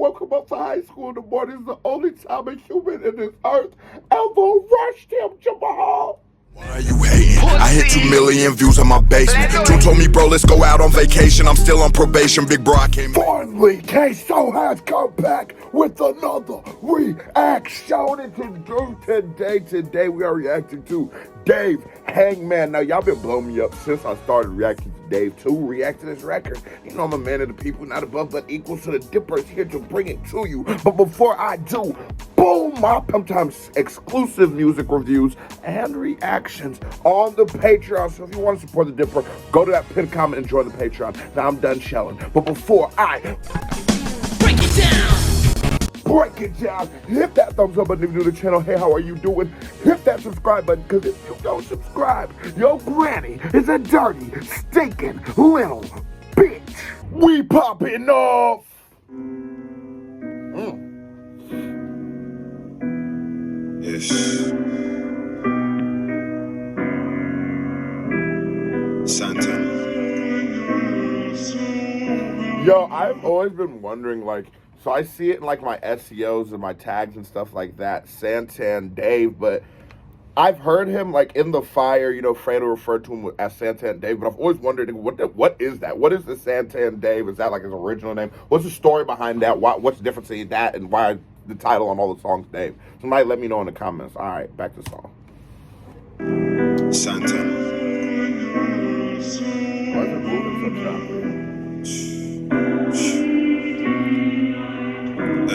woke him up for high school in the morning. It's the only time a human in this earth ever rushed him, Jamal. Why are you hating? I hit 2 million views on my basement. June told me, bro, let's go out on vacation. I'm still on probation, big bro, I came. Finally, K-So has come back with another reaction. And today we are reacting to Dave Hangman. Now, y'all been blowing me up since I started reacting to Dave to react to this record. You know I'm a man of the people, not above but equal, so the Dipper is here to bring it to you. But before I do, boom, my sometimes exclusive music reviews and reactions on the Patreon. So if you want to support the Dipper, go to that pinned comment and join the Patreon. Now I'm done shelling. But before I break it down, hit that thumbs up button if you're new to the channel. Hey, how are you doing? Hit that subscribe button, because if you don't subscribe, your granny is a dirty, stinking little bitch. We popping off. Yes. Santa. Yo, I've always been wondering, like, so I see it in, like, my SEOs and my tags and stuff like that, Santan Dave, but I've heard him, like, in the fire, you know, Fredo referred to him as Santan Dave, but I've always wondered, what is that? What is the Santan Dave? Is that, like, his original name? What's the story behind that? What's the difference in that, and why the title on all the songs Dave? Somebody let me know in the comments. All right, back to the song. Santa. Why is it moving so choppy?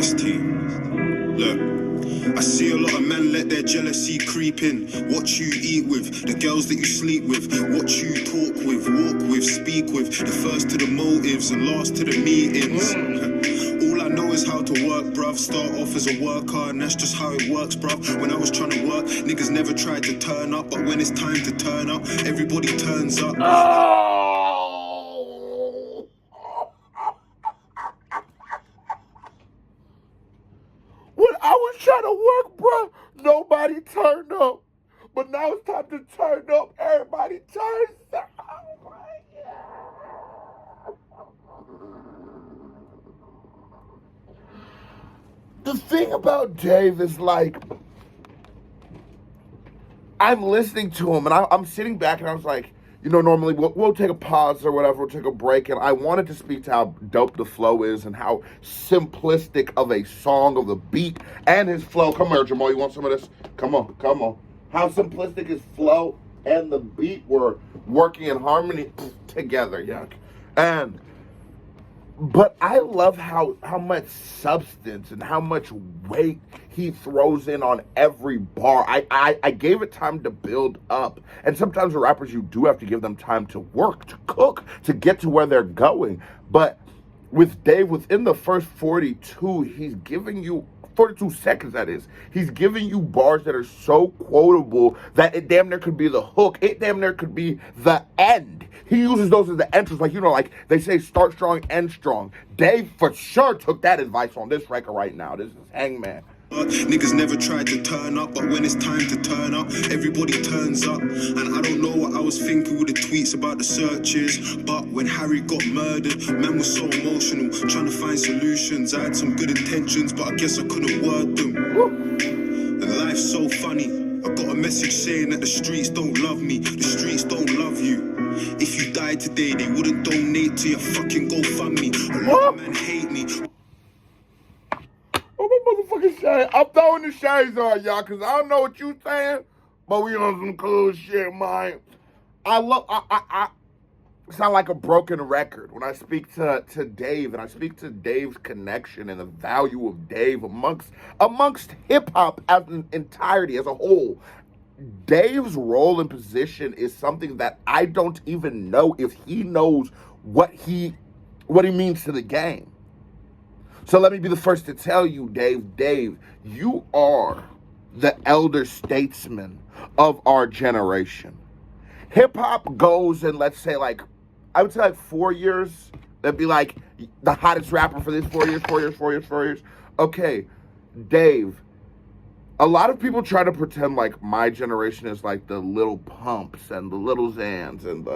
ST. Look, I see a lot of men let their jealousy creep in. What you eat with, the girls that you sleep with, what you talk with, walk with, speak with, the first to the motives and last to the meetings. All I know is how to work, bruv. Start off as a worker, and that's just how it works, bruv. When I was trying to work, niggas never tried to turn up, but when it's time to turn up, everybody turns up. When I was trying to work, bruh, nobody turned up. But now it's time to turn up. Everybody turns up. Oh my God. The thing about Dave is, like, I'm listening to him, and I'm sitting back, and I was like, you know, normally we'll take a pause or whatever, we'll take a break, and I wanted to speak to how dope the flow is and how simplistic of a song of the beat and his flow. Come here, Jamal, you want some of this? Come on, come on. How simplistic his flow and the beat were working in harmony together, yuck. But I love how much substance and how much weight he throws in on every bar. I gave it time to build up. And sometimes with rappers, you do have to give them time to work, to cook, to get to where they're going. But with Dave, within the first 42, he's giving you 42 seconds, that is. He's giving you bars that are so quotable that it damn near could be the hook. It damn near could be the end. He uses those as the entrance. Like, you know, like they say, start strong, end strong. Dave for sure took that advice on this record right now. This is Hangman. Niggas never tried to turn up, but when it's time to turn up, everybody turns up. And I don't know what I was thinking with the tweets about the searches, but when Harry got murdered, man was so emotional, trying to find solutions. I had some good intentions, but I guess I couldn't word them. And life's so funny. I got a message saying that the streets don't love me, the streets don't love you. If you died today, they wouldn't donate to your fucking GoFundMe. A lot of men hate me. Oh, my motherfucking shade. I'm throwing the shades on y'all, because I don't know what you saying, but we on some cool shit, man. I sound like a broken record when I speak to Dave, and I speak to Dave's connection and the value of Dave amongst hip-hop as an entirety, as a whole. Dave's role and position is something that I don't even know if he knows what he means to the game. So let me be the first to tell you, Dave, you are the elder statesman of our generation. Hip-hop goes in, let's say, like, I would say like 4 years. That'd be like the hottest rapper for this 4 years. Okay, Dave, a lot of people try to pretend like my generation is like the Little Pumps and the Little Xans and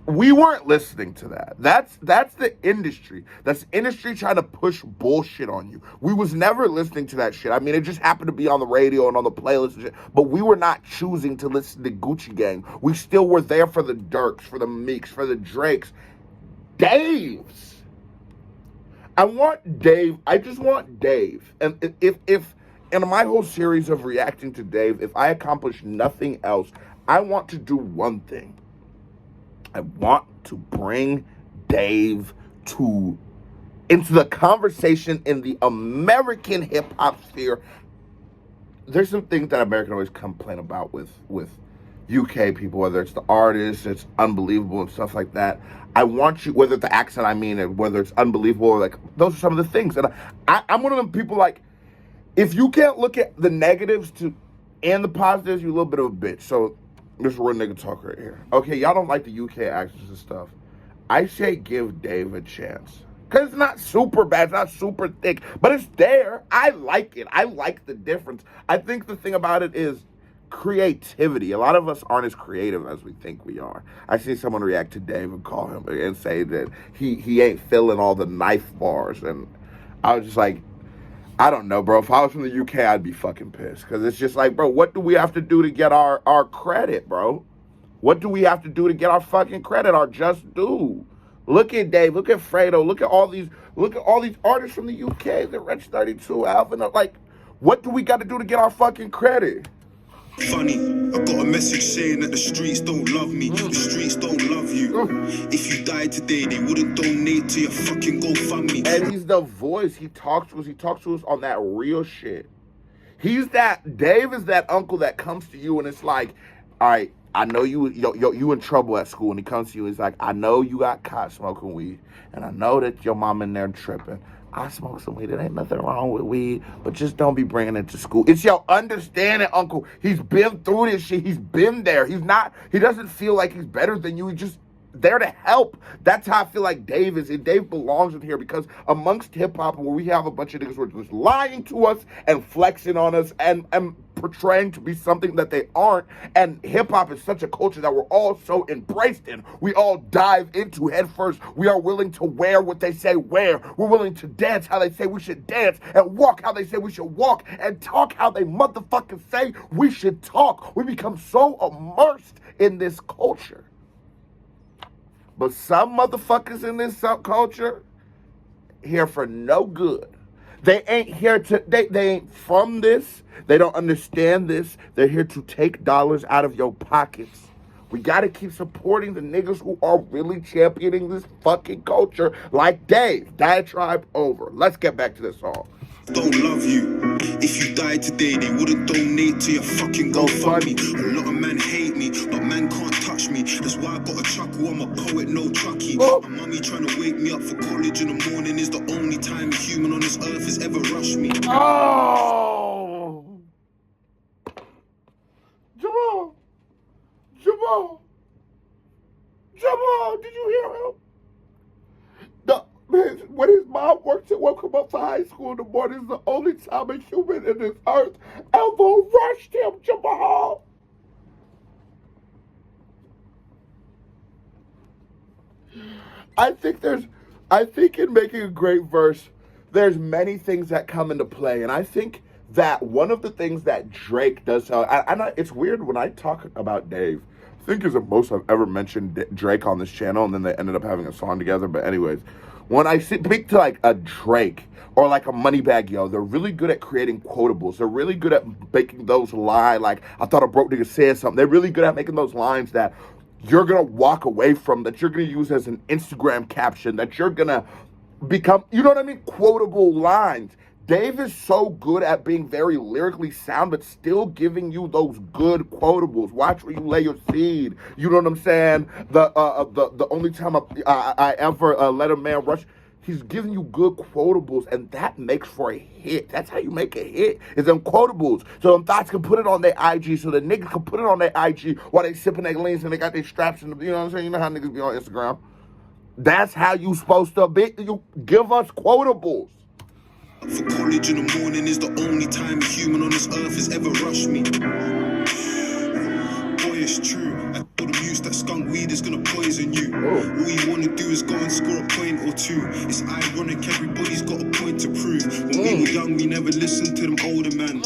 we weren't listening to that. That's the industry. That's the industry trying to push bullshit on you. We was never listening to that shit. I mean, it just happened to be on the radio and on the playlist and shit, but we were not choosing to listen to Gucci Gang. We still were there for the Dirks, for the Meeks, for the Drakes. Dave's. I just want Dave. And if in my whole series of reacting to Dave, if I accomplish nothing else, I want to do one thing. I want to bring Dave into the conversation in the American hip-hop sphere. There's some things that Americans always complain about with UK people, whether it's the artists, it's unbelievable and stuff like that. I want you, whether it's the accent I mean, and whether it's unbelievable, like, those are some of the things. And I'm one of them people, like, if you can't look at the negatives and the positives, you're a little bit of a bitch. So, this is real nigga talk right here. Okay, y'all don't like the UK accents and stuff. I say give Dave a chance. Because it's not super bad, it's not super thick, but it's there. I like it. I like the difference. I think the thing about it is creativity. A lot of us aren't as creative as we think we are. I see someone react to Dave and call him and say that he ain't feeling all the knife bars. And I was just like, I don't know, bro. If I was from the UK, I'd be fucking pissed. Because it's just like, bro, what do we have to do to get our credit, bro? What do we have to do to get our fucking credit, our just due? Look at Dave. Look at Fredo. Look at all these artists from the UK. The Rich 32, Alvin. Like, what do we got to do to get our fucking credit? Funny, I got a message saying that the streets don't love me, the streets don't love you. If you died today, they wouldn't donate to your fucking GoFundMe. And he's the voice. He talks to us on that real shit. Dave is that uncle that comes to you and it's like, all right, I know you in trouble at school. And he comes to you and he's like, I know you got caught smoking weed, and I know that your mom in there tripping. I smoke some weed. There ain't nothing wrong with weed, but just don't be bringing it to school. It's your understanding, uncle. He's been through this shit. He's been there. He doesn't feel like he's better than you. He's just there to help. That's how I feel like Dave is. And Dave belongs in here because amongst hip-hop, where we have a bunch of niggas who are just lying to us and flexing on us and portraying to be something that they aren't. And hip-hop is such a culture that we're all so embraced in. We all dive into head first. We are willing to wear what they say wear. We're willing to dance how they say we should dance, and walk how they say we should walk, and talk how they motherfucking say we should talk. We become so immersed in this culture. But some motherfuckers in this subculture here for no good. They ain't here to, they ain't from this. They don't understand this. They're here to take dollars out of your pockets. We got to keep supporting the niggas who are really championing this fucking culture like Dave. Diatribe over. Let's get back to this song. Don't love you. If you died today, they wouldn't donate to your fucking GoFundMe. A lot of men hate me, but man can't touch me. That's why I got a chuckle. I'm a poet, no Chucky. My mummy trying to wake me up for college in the morning is the only time a human on this earth has ever rushed me. Oh, Jamal, did you hear him? When his mom woke him up for high school in the morning, is the only time a human in this earth ever rushed him, Jamal. I think in making a great verse, there's many things that come into play. And I think that one of the things that Drake does, it's weird when I talk about Dave, I think is the most I've ever mentioned Drake on this channel, and then they ended up having a song together. But anyways, when I speak to like a Drake or like a Moneybagg Yo, they're really good at creating quotables. They're really good at making those line, like, I thought a broke nigga said something. They're really good at making those lines that you're going to walk away from, that you're going to use as an Instagram caption, that you're going to become, you know what I mean? Quotable lines. Dave is so good at being very lyrically sound, but still giving you those good quotables. Watch where you lay your seed. You know what I'm saying? The only time I ever let a man rush, he's giving you good quotables, and that makes for a hit. That's how you make a hit, is them quotables. So them thoughts can put it on their IG, so the niggas can put it on their IG while they sipping their leans and they got their straps in the, you know what I'm saying? You know how niggas be on Instagram? That's how you supposed to be. You give us quotables. For college in the morning is the only time a human on this earth has ever rushed me. Boy, it's true. I told them use that skunk weed is gonna poison you. Oh. All you wanna do is go and score a point or two. It's ironic, everybody's got a point to prove. When we were young, we never listened to them older men.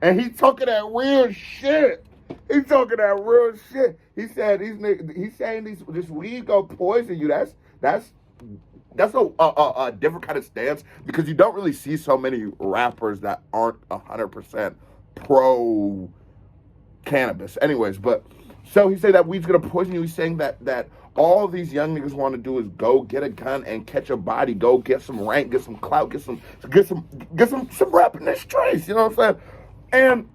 And he's talking that real shit. He's talking that real shit. He said he's saying this weed go poison you. That's a different kind of stance, because you don't really see so many rappers that aren't 100% pro cannabis. Anyways, but so he said that weed's gonna poison you. He's saying that all these young niggas want to do is go get a gun and catch a body, go get some rank, get some clout, get some rap in the streets. You know what I'm saying? And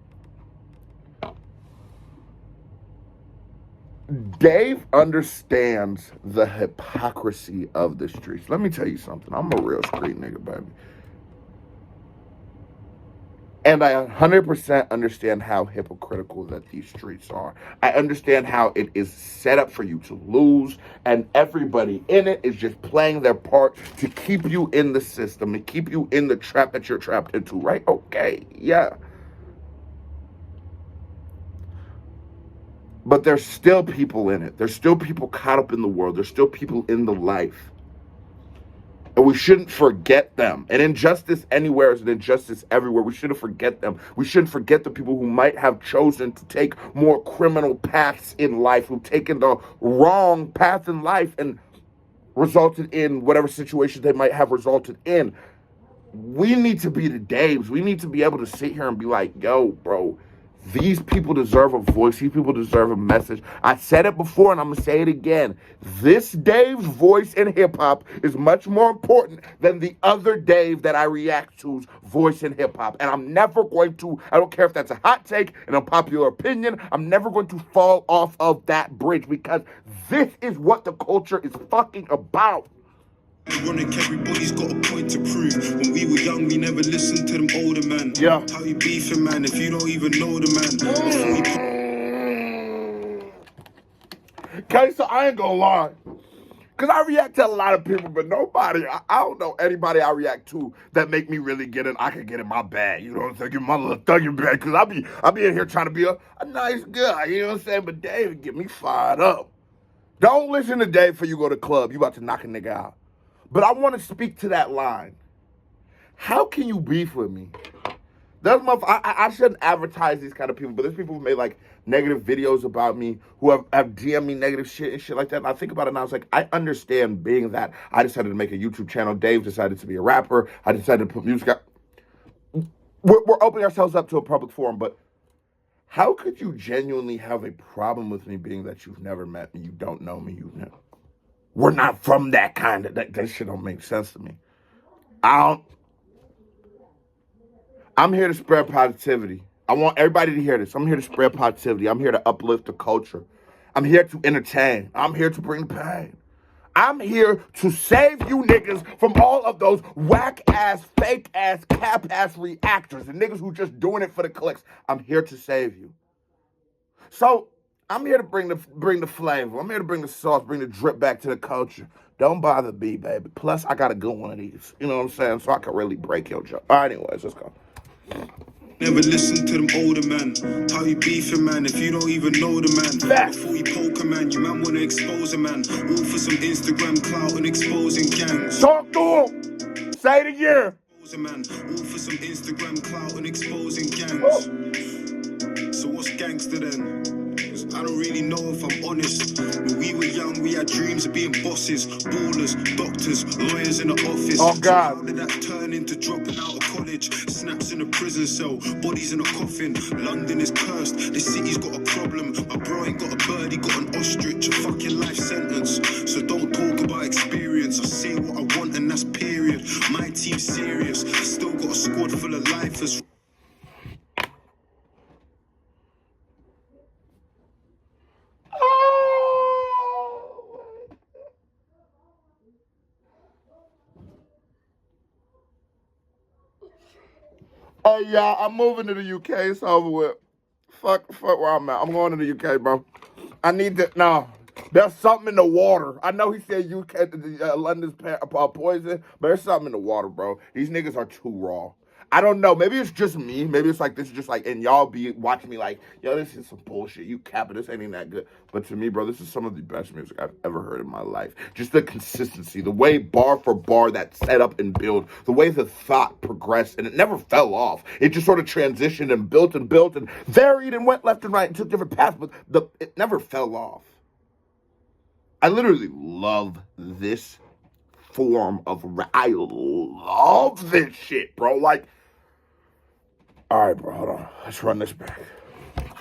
Dave understands the hypocrisy of the streets. Let me tell you something. I'm a real street nigga, baby. And I 100% understand how hypocritical that these streets are. I understand how it is set up for you to lose, and everybody in it is just playing their part to keep you in the system and keep you in the trap that you're trapped into, right? Okay, yeah. But there's still people in it. There's still people caught up in the world. There's still people in the life. And we shouldn't forget them. And injustice anywhere is an injustice everywhere. We shouldn't forget them. We shouldn't forget the people who might have chosen to take more criminal paths in life, who've taken the wrong path in life and resulted in whatever situation they might have resulted in. We need to be the Daves. We need to be able to sit here and be like, yo, bro, these people deserve a voice. These people deserve a message. I said it before, and I'm going to say it again. This Dave's voice in hip-hop is much more important than the other Dave that I react to's voice in hip-hop. And I'm never going to, I don't care if that's a hot take, an unpopular opinion, I'm never going to fall off of that bridge, because this is what the culture is fucking about. Ironic, everybody's got a point to prove. When we were young, we never listened to them older men. Yeah. How you beefing, man, if you don't even know the man? Okay, so I ain't gonna lie. Because I react to a lot of people, but nobody, I don't know anybody I react to that make me really get it. I can get in my bag, you know what I'm saying? Get my little thugging bag, because I be in here trying to be a nice guy, you know what I'm saying? But Dave, get me fired up. Don't listen to Dave before you go to the club. You about to knock a nigga out. But I want to speak to that line. How can you beef with me? I shouldn't advertise these kind of people, but there's people who made like negative videos about me, who have DM'd me negative shit and shit like that. And I think about it and I was like, I understand being that. I decided to make a YouTube channel. Dave decided to be a rapper. I decided to put music out. We're opening ourselves up to a public forum, but how could you genuinely have a problem with me being that you've never met me, you don't know me, we're not from that kind of, that shit don't make sense to me. I'm here to spread positivity. I want everybody to hear this. I'm here to spread positivity. I'm here to uplift the culture. I'm here to entertain. I'm here to bring pain. I'm here to save you niggas from all of those whack-ass, fake-ass, cap-ass reactors and niggas who just doing it for the clicks. I'm here to save you. So I'm here to bring the flavor. I'm here to bring the sauce, bring the drip back to the culture. Don't bother me, baby. Plus, I got a good one of these. You know what I'm saying? So I can really break your jaw. All right, anyways, let's go. Never listen to them older man. How you beefing, man, if you don't even know the man? Before you poke a man, you man wanna expose a man. All for some Instagram clout and exposing gangs. Talk to him. Say it again. Man, all for some Instagram clout and exposing gangs. So what's gangster then? I don't really know if I'm honest. When we were young, we had dreams of being bosses, ballers, doctors, lawyers in the office. Oh, God. So how did that turn into dropping out of college? Snaps in a prison cell, bodies in a coffin. London is cursed, the city's got a problem. My bro ain't got a bird, he got an ostrich, a fucking life sentence. So don't talk about experience, I say what I want and that's period. My team's serious, still got a squad full of lifers. Oh, yeah, I'm moving to the UK. It's over with. Fuck where I'm at. I'm going to the UK, bro. I need to, no. There's something in the water. I know he said UK, London's poison, but there's something in the water, bro. These niggas are too raw. I don't know. Maybe it's just me. Maybe it's like this is just like, and y'all be watching me like, yo, this is some bullshit. You cap it. This ain't even that good. But to me, bro, this is some of the best music I've ever heard in my life. Just the consistency, the way bar for bar that set up and build, the way the thought progressed, and it never fell off. It just sort of transitioned and built and varied and went left and right and took different paths, but it never fell off. I literally love this form of rap. I love this shit, bro. Like, all right, bro, hold on. Let's run this back.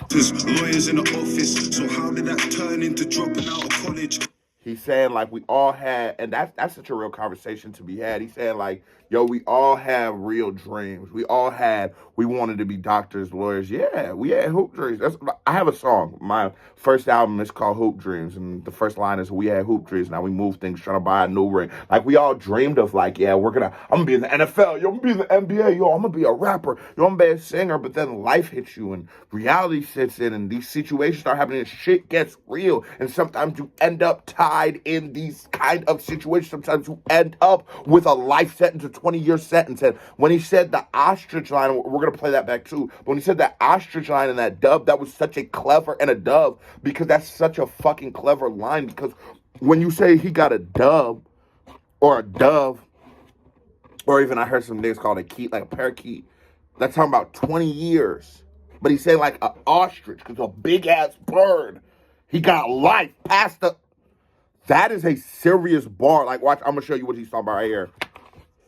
There's lawyers in the office, so how did that turn into dropping out of college? He's saying like we all had, and that's such a real conversation to be had. He's saying like, yo, we all have real dreams. We wanted to be doctors, lawyers. Yeah, we had hoop dreams. I have a song. My first album is called Hoop Dreams, and the first line is, we had hoop dreams. Now we move things, trying to buy a new ring. Like we all dreamed of like, yeah, I'm gonna be in the NFL. Yo, I'm gonna be in the NBA. Yo, I'm gonna be a rapper. Yo, I'm gonna be a singer. But then life hits you and reality sits in, and these situations start happening, and shit gets real. And sometimes you end up tied in these kind of situations. Sometimes you end up with a life sentence, a 20-year sentence. And when he said the ostrich line, we're gonna play that back too. But when he said that ostrich line and that dove, that was such a clever, and a dove, because that's such a fucking clever line. Because when you say he got a dove, or a dove, or even I heard some niggas call it a keet, like a parakeet, that's talking about 20 years. But he's saying like an ostrich, because a big ass bird, he got life past the. That is a serious bar. Like, watch, I'm gonna show you what he's talking about right here.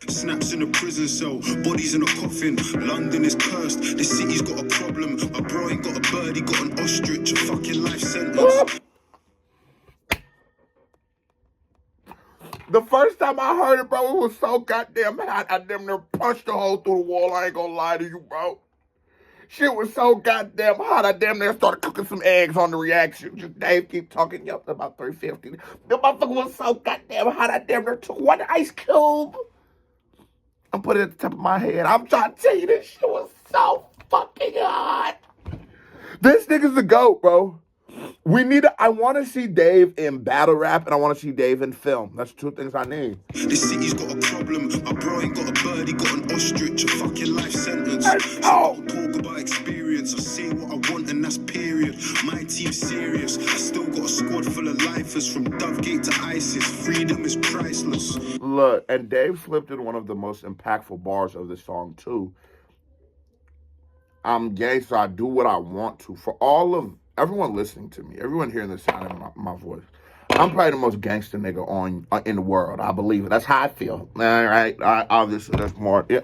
Snaps in a prison cell, bodies in a coffin. London is cursed, the city's got a problem. My bro ain't got a bird, he got an ostrich, a fucking life sentence. The first time I heard it, bro, it was so goddamn hot. I damn near punched a hole through the wall. I ain't gonna lie to you, bro. Shit was so goddamn hot. I damn near started cooking some eggs on the reaction. Just Dave keep talking. Yup, about 350. The motherfucker was so goddamn hot. I damn near took one ice cube and put it at the top of my head. I'm trying to tell you, this shit was so fucking hot. This nigga's the GOAT, bro. I want to see Dave in battle rap, and I want to see Dave in film. That's two things I need. This city's got a problem. My bro ain't got a bird, he got an ostrich, a fucking life sentence. Let's So I go. don't talk about experience. I say what I want, and that's period. My team's serious. I still got a squad full of lifers, from Dovegate to ISIS. Freedom is priceless. Look, and Dave flipped in one of the most impactful bars of this song, too. I'm gay, so I do what I want to. For all of everyone listening to me, everyone hearing the sound of my voice, I'm probably the most gangster nigga in the world. I believe it. That's how I feel. All right. Obviously, there's more. Yeah.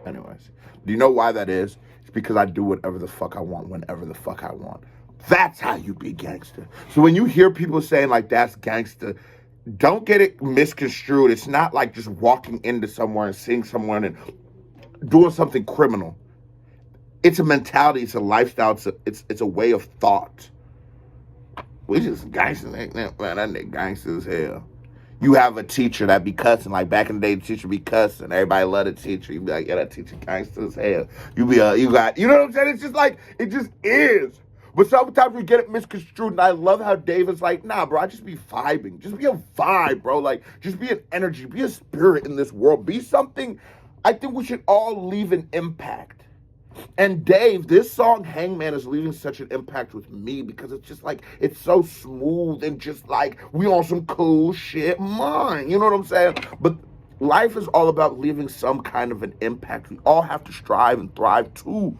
Anyways, do you know why that is? It's because I do whatever the fuck I want, whenever the fuck I want. That's how you be gangster. So when you hear people saying like that's gangster, don't get it misconstrued. It's not like just walking into somewhere and seeing someone and doing something criminal. It's a mentality. It's a lifestyle. It's a way of thought. We just gangsters. Man, that nigga gangster as hell. You have a teacher that be cussing. Like back in the day, the teacher be cussing. Everybody love the teacher. You be like, yeah, that teacher gangster as hell. You know what I'm saying? It's just like, it just is. But sometimes we get it misconstrued, and I love how David's like, nah, bro, I just be vibing. Just be a vibe, bro. Like, just be an energy. Be a spirit in this world. Be something. I think we should all leave an impact. And Dave, this song Hangman is leaving such an impact with me because it's just like, it's so smooth and just like, we on some cool shit, mine. You know what I'm saying? But life is all about leaving some kind of an impact. We all have to strive and thrive to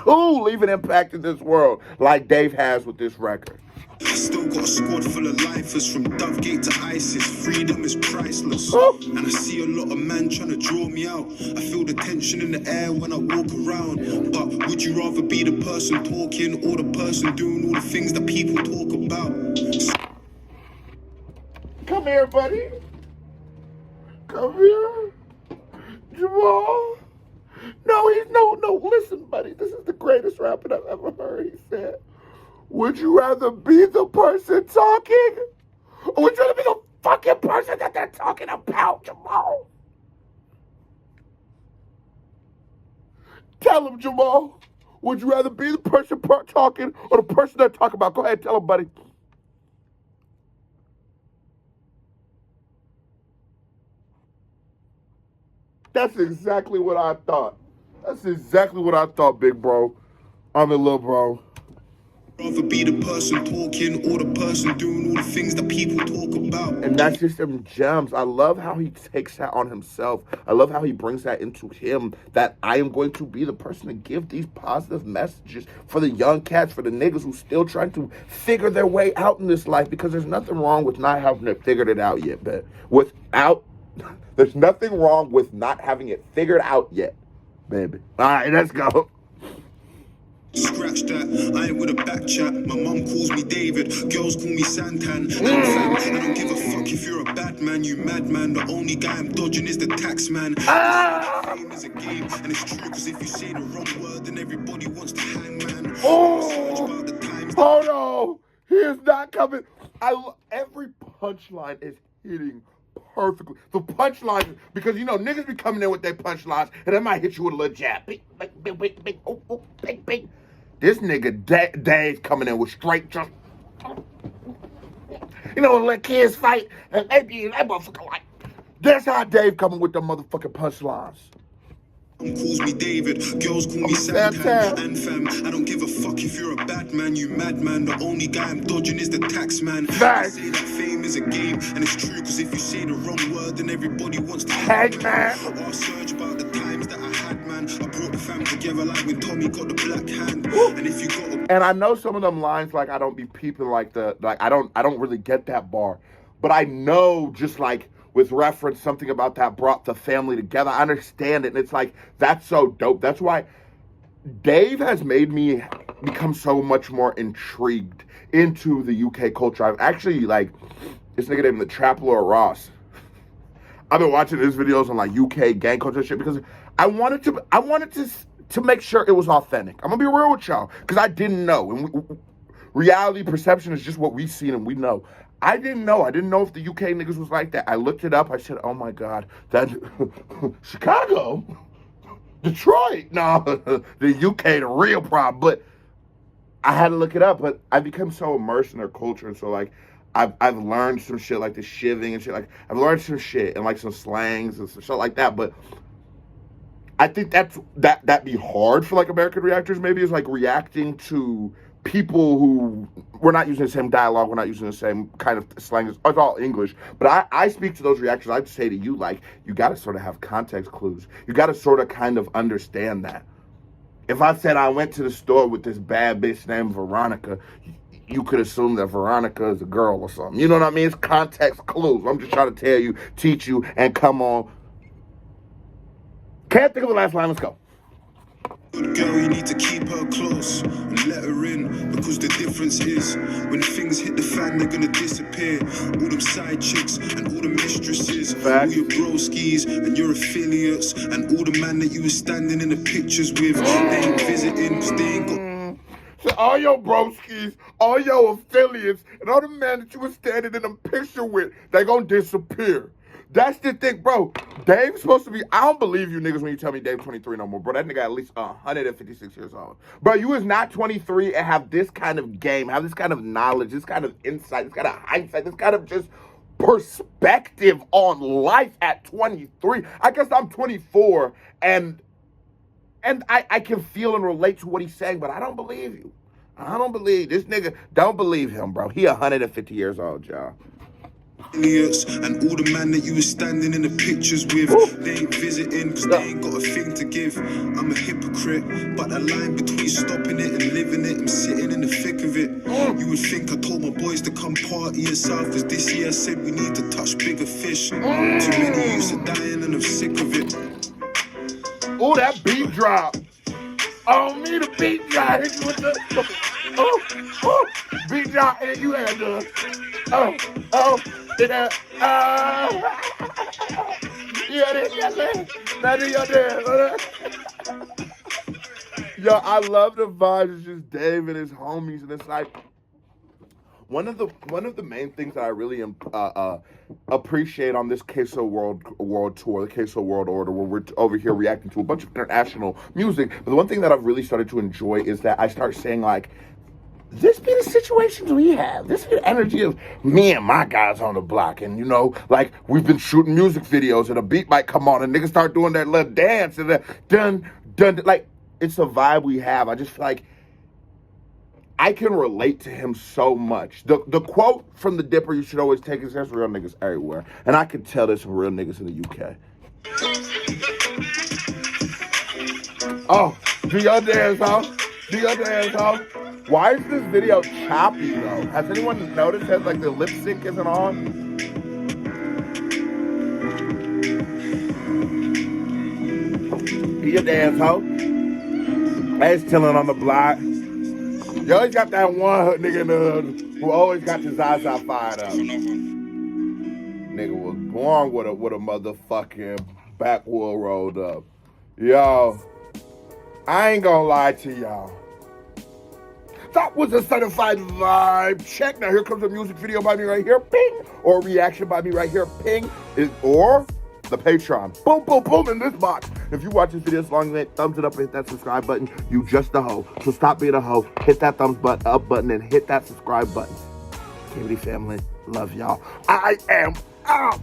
leave an impact in this world like Dave has with this record. I still got a squad full of lifers, from Dovegate to ISIS. Freedom is priceless. And I see a lot of men trying to draw me out. I feel the tension in the air when I walk around. But would you rather be the person talking or the person doing all the things that people talk about? Come here, buddy. Come here. Jamal. No, listen, buddy. This is the greatest rapper I've ever heard. He said, would you rather be the person talking, or would you rather be the fucking person that they're talking about, Jamal? Tell him, Jamal. Would you rather be the person talking or the person they're talking about? Go ahead, tell him, buddy. That's exactly what I thought. That's exactly what I thought, big bro. I'm a little bro. Rather be the person talking or the person doing all the things that people talk about. And that's just them gems. I love how he takes that on himself. I love how he brings that into him, that I am going to be the person to give these positive messages for the young cats, for the niggas who still trying to figure their way out in this life, because there's nothing wrong with not having it figured it out yet, but there's nothing wrong with not having it figured out yet, baby. All right, let's go. Scratch that, I ain't with a back chat. My mum calls me David, girls call me Santan. And fam, I don't give a fuck if you're a bad man, you madman. The only guy I'm dodging is the tax man. Fame is a game, and it's true, cause if you say the wrong word, then everybody wants to hang man. Oh, hold on. He is not coming. Every punchline is hitting perfectly. The punchline, because you know, niggas be coming in with their punchlines, and they might hit you with a little jab. Bing, bing, bing, bing, oh, oh, bing, bing. This nigga Dave coming in with straight just, you know, let kids fight, and they be that motherfucker like. That's how Dave coming with the motherfucking punchlines. Calls me David, girls call me Santan. And fam, I don't give a fuck if you're a bad man, you madman. The only guy I'm dodging is the tax man. I say that fame is a game, and it's true, cause if you say the wrong word, then everybody wants to hang man. I search about the times that I had, man. I brought the fam together like when Tommy got the black hand. And if you got and I know some of them lines, like I don't be peeping like I don't really get that bar. But I know, just like with reference, something about that brought the family together. I understand it, and it's like, that's so dope. That's why Dave has made me become so much more intrigued into the UK culture. I've actually, like, this nigga named the Trap Lord Ross. I've been watching his videos on, like, UK gang culture shit, because I wanted to make sure it was authentic. I'm gonna be real with y'all, because I didn't know. And reality perception is just what we've seen and we know. I didn't know. I didn't know if the UK niggas was like that. I looked it up. I said, oh my God, that Chicago, Detroit, no, the UK, the real problem. But I had to look it up. But I become so immersed in their culture. And so, like, I've learned some shit like the shivving and shit. Like, I've learned some shit and like some slangs and some shit like that. But I think that'd be hard for like American reactors, maybe, is like reacting to people who, we're not using the same dialogue, we're not using the same kind of slang, it's all English, but I speak to those reactors. I'd say to you, like, you got to sort of have context clues. You got to sort of kind of understand that. If I said I went to the store with this bad bitch named Veronica, you could assume that Veronica is a girl or something. You know what I mean? It's context clues. I'm just trying to tell you, teach you, and come on. Can't think of the last line, let's go. Good girl, you need to keep her close and let her in, because the difference is when things hit the fan, they're gonna disappear. All them side chicks and all the mistresses, all your broskies and your affiliates, and all the man that you were standing in the pictures with, they ain't visiting because they ain't got. So all your broskies, all your affiliates, and all the men that you were standing in a picture with, they gonna disappear. That's the thing, bro. Dave's supposed to be, I don't believe you niggas when you tell me Dave's 23 no more, bro. That nigga at least 156 years old. Bro, you is not 23 and have this kind of game, have this kind of knowledge, this kind of insight, this kind of hindsight, this kind of just perspective on life at 23. I guess I'm 24, and I can feel and relate to what he's saying, but I don't believe you. I don't believe this nigga. Don't believe him, bro. He 150 years old, y'all. Idiots and all the man that you were standing in the pictures with, they ain't visiting because they ain't got a thing to give. I'm a hypocrite, but the line between stopping it and living it, I'm sitting in the thick of it. You would think I told my boys to come party in South, because this year I said we need to touch bigger fish. Too many youths are dying and I'm sick of it. Oh, that beat drop. Oh, me the beat drop. Hit you with the beat drop, and you had the Yo, I love the vibes. It's just Dave and his homies, and it's like one of the main things that I really appreciate on this Queso World Tour, the Queso World Order, where we're over here reacting to a bunch of international music. But the one thing that I've really started to enjoy is that I start saying, like, this be the situations we have. This be the energy of me and my guys on the block. And, you know, like, we've been shooting music videos and a beat might come on and niggas start doing that little dance and that dun, done, like, it's a vibe we have. I just feel like I can relate to him so much. The quote from the Dipper, you should always take it, there's real niggas everywhere. And I can tell there's some real niggas in the UK. Oh, do your dance, huh? Do your dance, huh? Why is this video choppy, though? Has anyone noticed that, like, the lip sync isn't on? Do your dance, huh? That's chilling on the block. You always got that one nigga in the hood who always got his eyes out fired up. Nigga was born with a motherfucking backwood rolled up. Yo, I ain't gonna lie to y'all. That was a certified vibe check. Now here comes a music video by me right here, ping, or a reaction by me right here, ping, or the Patreon. Boom, boom, boom in this box. If you watch this video as long as you thumbs it up and hit that subscribe button, you just a hoe. So stop being a hoe. Hit that thumbs up button and hit that subscribe button. Community family, love y'all. I am out.